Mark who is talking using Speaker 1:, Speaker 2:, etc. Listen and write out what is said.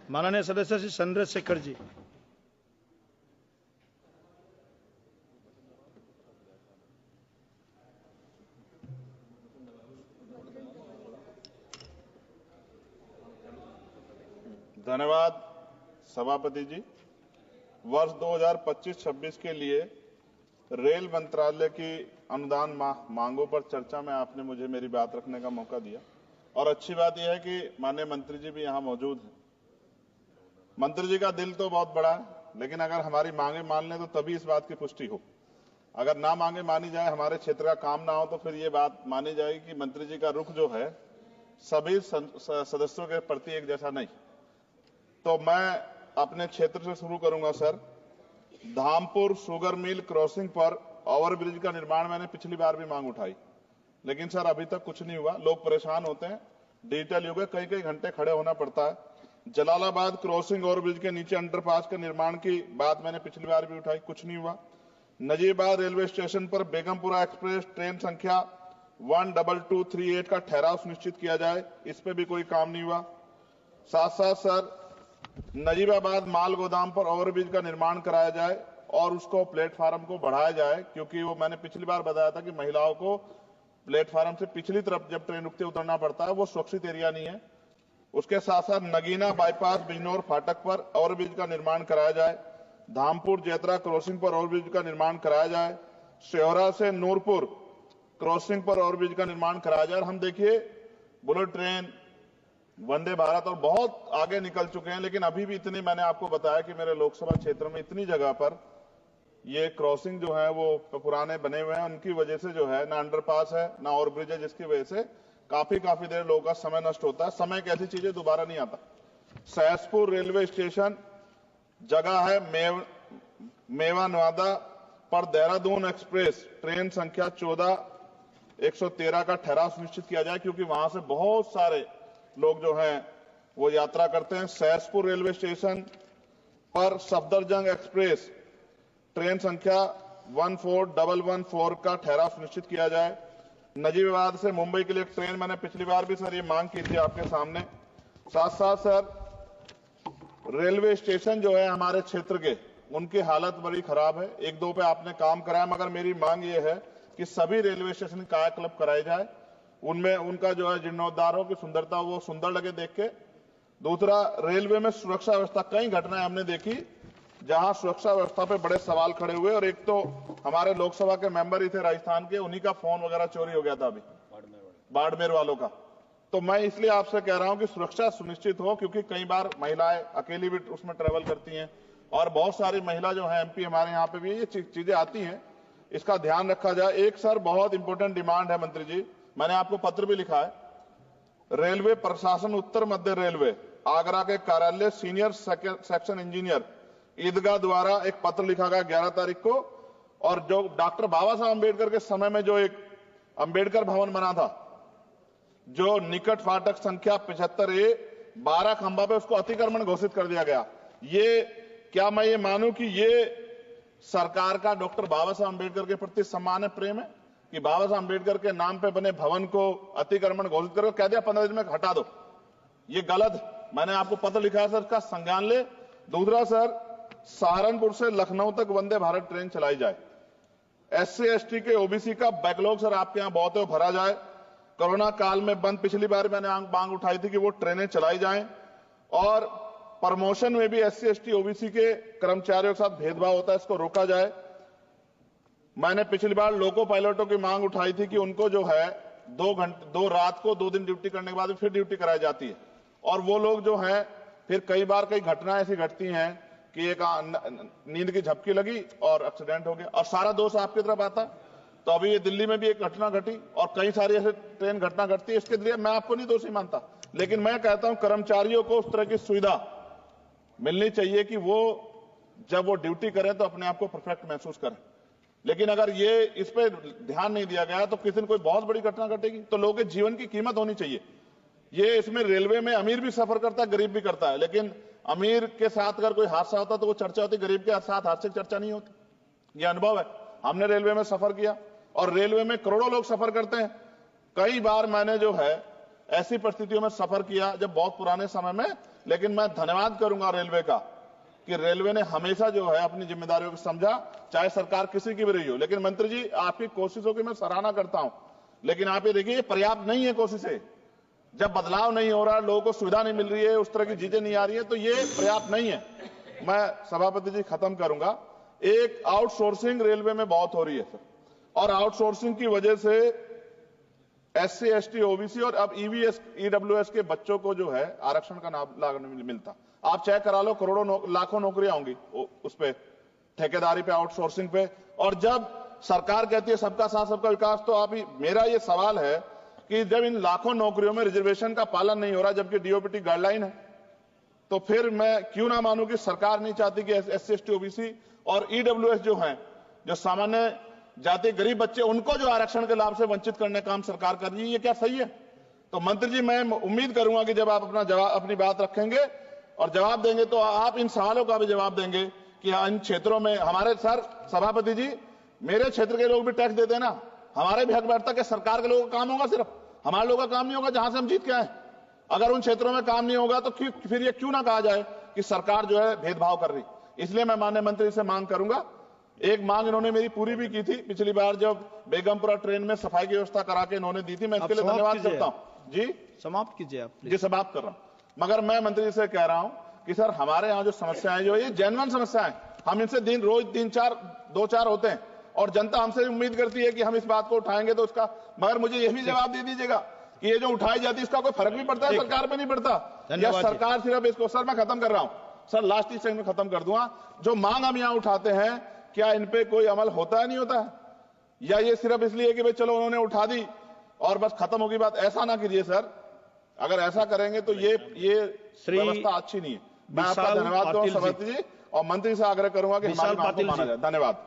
Speaker 1: माननीय सदस्य श्री चंद्रशेखर जी।
Speaker 2: धन्यवाद सभापति जी। वर्ष 2025-26 के लिए रेल मंत्रालय की अनुदान मांगों पर चर्चा में आपने मुझे मेरी बात रखने का मौका दिया और अच्छी बात यह है कि माननीय मंत्री जी भी यहां मौजूद हैं। मंत्री जी का दिल तो बहुत बड़ा है, लेकिन अगर हमारी मांगे मान लें तो तभी इस बात की पुष्टि हो। अगर ना मांगे मानी जाए, हमारे क्षेत्र का काम ना हो, तो फिर ये बात मानी जाएगी कि मंत्री जी का रुख जो है सभी सदस्यों के प्रति एक जैसा नहीं। तो मैं अपने क्षेत्र से शुरू करूंगा sir. Dhampur sugar mill crossing पर ओवरब्रिज का निर्माण मैंने पिछली बार भी मांग उठाई, लेकिन सर अभी तक कुछ नहीं हुआ। लोग परेशान होते हैं, डिजिटल युग है, कई कई घंटे खड़े होना पड़ता है। जलालाबाद क्रॉसिंग ओवरब्रिज के नीचे अंडरपास के निर्माण की बात मैंने पिछली बार भी उठाई, कुछ नहीं हुआ। नजीबाबाद रेलवे स्टेशन पर बेगमपुरा एक्सप्रेस ट्रेन संख्या 12238 का ठहराव सुनिश्चित किया जाए, इस पे भी कोई काम नहीं हुआ। साथ साथ सर नजीबाबाद माल गोदाम पर ओवरब्रिज का निर्माण कराया जाए और उसको प्लेटफार्म को बढ़ाया जाए, क्योंकि वो मैंने पिछली बार बताया था कि महिलाओं को प्लेटफार्म से पिछली तरफ जब ट्रेन रुकते उतरना पड़ता है, वो सुरक्षित एरिया नहीं है। उसके साथ साथ नगीना बाईपास बिजनौर फाटक पर ओवरब्रिज का निर्माण कराया जाए। धामपुर जेतरा क्रॉसिंग पर ओवरब्रिज का निर्माण कराया जाए। शेहरा से नूरपुर क्रॉसिंग पर ओवरब्रिज का निर्माण कराया जाए। हम देखिए बुलेट ट्रेन, वंदे भारत और बहुत आगे निकल चुके हैं, लेकिन अभी भी इतनी, मैंने आपको बताया कि मेरे लोकसभा क्षेत्र में इतनी जगह पर ये क्रॉसिंग जो है वो पुराने बने हुए हैं। उनकी वजह से जो है ना अंडरपास है ना ओवरब्रिज है, जिसकी वजह से काफी देर लोगों का समय नष्ट होता है। समय एक ऐसी चीज है दोबारा नहीं आता। सहसपुर रेलवे स्टेशन जगह है मेवा नवादा पर देहरादून एक्सप्रेस ट्रेन संख्या 14113 का ठहराव सुनिश्चित किया जाए, क्योंकि वहां से बहुत सारे लोग जो हैं वो यात्रा करते हैं। सहसपुर रेलवे स्टेशन पर सफदरजंग एक्सप्रेस ट्रेन संख्या 14114 का ठहराव सुनिश्चित किया जाए। नजीबाबाद से मुंबई के लिए एक ट्रेन, मैंने पिछली बार भी सर ये मांग की थी आपके सामने। साथ साथ सर रेलवे स्टेशन जो है हमारे क्षेत्र के, उनकी हालत बड़ी खराब है। एक दो पे आपने काम कराया, मगर मेरी मांग ये है कि सभी रेलवे स्टेशन कायाकल्प कराए जाए, उनमें उनका जो है जीर्णोद्धार हो, की सुंदरता वो सुंदर लगे देख के। दूसरा, रेलवे में सुरक्षा व्यवस्था, कई घटनाएं हमने देखी जहां सुरक्षा व्यवस्था पे बड़े सवाल खड़े हुए। और एक तो हमारे लोकसभा के मेंबर ही थे राजस्थान के, उन्हीं का फोन वगैरह चोरी हो गया था अभी बाड़मेर वालों का। तो मैं इसलिए आपसे कह रहा हूं कि सुरक्षा सुनिश्चित हो, क्योंकि कई बार महिलाएं अकेली भी उसमें ट्रेवल करती हैं और बहुत सारी महिला जो है एमपी हमारे यहाँ पे भी ये चीजें आती हैं, इसका ध्यान रखा जाए। एक सर बहुत इंपॉर्टेंट डिमांड है मंत्री जी, मैंने आपको पत्र भी लिखा है। रेलवे प्रशासन उत्तर मध्य रेलवे आगरा के कार्यालय सीनियर सेक्शन इंजीनियर ईदगाह द्वारा एक पत्र लिखा गया 11 तारीख को, और जो डॉक्टर बाबा साहब अम्बेडकर के समय में जो एक अम्बेडकर भवन बना था, जो निकट फाटक संख्या 75A 12 खंबा पे, उसको अतिक्रमण घोषित कर दिया गया। ये क्या मैं ये मानूं कि ये सरकार का डॉक्टर बाबा साहब अम्बेडकर के प्रति सम्मान है, प्रेम है, कि बाबा साहब अम्बेडकर के नाम पे बने भवन को अतिक्रमण घोषित करो, कह दिया 15 दिन में हटा दो। ये गलत, मैंने आपको पत्र लिखा है सर, इसका संज्ञान ले। दूसरा सर, सहारनपुर से लखनऊ तक वंदे भारत ट्रेन चलाई जाए। SC ST के OBC का बैकलॉग सर आपके यहां बहुत है, वो भरा जाए। कोरोना काल में बंद, पिछली बार मैंने मांग उठाई थी कि वो ट्रेनें चलाई जाएं। और प्रमोशन में भी SC ST OBC के कर्मचारियों के साथ भेदभाव होता है, इसको रोका जाए। मैंने पिछली बार लोको पायलटों की मांग उठाई थी कि उनको जो है 2 रात को 2 दिन ड्यूटी करने के बाद फिर ड्यूटी कराई जाती है, और वो लोग जो हैं फिर कई बार कई घटनाएं ऐसी घटती हैं कि एक नींद की झपकी लगी और एक्सीडेंट हो गया, और सारा दोष आपकी तरफ आता। तो अभी ये दिल्ली में भी एक घटना घटी और कई सारी ऐसे ट्रेन घटना घटती है, इसके लिए मैं आपको नहीं दोषी मानता, लेकिन मैं कहता हूं कर्मचारियों को उस तरह की सुविधा मिलनी चाहिए कि वो जब वो ड्यूटी करें तो अपने आप को परफेक्ट महसूस करें। लेकिन अगर ये इस पे ध्यान नहीं दिया गया तो किसी दिन कोई बहुत बड़ी घटना घटेगी, तो लोगों के जीवन की कीमत होनी चाहिए। ये इसमें रेलवे में अमीर भी सफर करता है, गरीब भी करता है, लेकिन अमीर के साथ अगर कोई हादसा होता तो वो चर्चा होती, गरीब के साथ हादसे की चर्चा नहीं होती। ये अनुभव है, हमने रेलवे में सफर किया और रेलवे में करोड़ों लोग सफर करते हैं। कई बार मैंने जो है ऐसी परिस्थितियों में सफर किया जब बहुत पुराने समय में लेकिन मैं धन्यवाद करूंगा रेलवे का कि रेलवे ने हमेशा जो है अपनी जिम्मेदारियों को समझा, चाहे सरकार किसी की भी रही हो। लेकिन मंत्री जी, आपकी कोशिशों की मैं सराहना करता हूं, लेकिन आप ये देखिए, ये पर्याप्त नहीं है कोशिशें। जब बदलाव नहीं हो रहा, लोगों को सुविधा नहीं मिल रही है, उस तरह की चीजें नहीं आ रही है, तो ये पर्याप्त नहीं है। मैं सभापति जी खत्म करूंगा। एक आउटसोर्सिंग रेलवे में बहुत हो रही है सर, और आउटसोर्सिंग की वजह से SC, ST, OBC और अब EVS, EWS के बच्चों को जो है आरक्षण का लाभ नहीं मिलता। आप चेक करा लो, करोड़ों लाखों नौकरियां होंगी उस पे, ठेकेदारी पे, आउटसोर्सिंग पे। और जब सरकार कहती है सबका साथ सबका विकास, तो आप मेरा ये सवाल है कि जब इन लाखों नौकरियों में रिजर्वेशन का पालन नहीं हो रहा, जबकि DOPT गाइडलाइन है, तो फिर मैं क्यों ना मानूं कि सरकार नहीं चाहती कि SC, ST, OBC और EWS जो हैं, जो सामान्य जाति गरीब बच्चे, उनको जो आरक्षण के लाभ से वंचित करने का काम सरकार कर रही है। ये क्या सही है? तो मंत्री जी, मैं उम्मीद करूंगा कि जब आप अपनी बात रखेंगे और जवाब देंगे, तो आप इन सवालों का भी जवाब देंगे कि इन क्षेत्रों में हमारे सर सभापति जी, मेरे क्षेत्र के लोग भी टैक्स देते हैं ना, हमारे भी हक बैठता कि सरकार के लोगों का काम होगा, सिर्फ हमारे लोगों का काम नहीं होगा जहां से हम जीत के आए। अगर उन क्षेत्रों में काम नहीं होगा तो फिर ये क्यों ना कहा जाए कि सरकार जो है भेदभाव कर रही। इसलिए मैं माननीय मंत्री से मांग करूंगा, एक मांग इन्होंने मेरी पूरी भी की थी पिछली बार, जब बेगमपुरा ट्रेन में सफाई की व्यवस्था करा के इन्होंने दी थी, मैं इसके लिए धन्यवाद करता हूं। जी समाप्त कीजिए आप। जी समाप्त कर रहा हूं। मगर मैं मंत्री जी से कह रहा हूं कि सर, हमारे यहाँ जो समस्याएं जो ये जेन्युइन समस्याएं, हम इनसे रोज 2-4 होते हैं, और जनता हमसे उम्मीद करती है कि हम इस बात को उठाएंगे तो उसका, मगर मुझे यह भी जवाब दे दीजिएगा कि ये जो उठाई जाती है इसका कोई फर्क भी पड़ता है सरकार पे? नहीं पड़ता, या सरकार सिर्फ इसको, सर मैं खत्म कर रहा हूं सर, लास्ट ही सेकंड में खत्म कर दूंगा। जो मांग हम यहां उठाते हैं, क्या इन पे कोई अमल होता है, नहीं होता है, या ये सिर्फ इसलिए कि भाई चलो उन्होंने उठा दी और बस खत्म होगी बात? ऐसा ना कीजिए सर, अगर ऐसा करेंगे तो ये व्यवस्था अच्छी नहीं है। मैं आपका धन्यवाद दूं सभापति जी, और मंत्री से आग्रह करूंगा कि हमारी बात को माना जाए। धन्यवाद।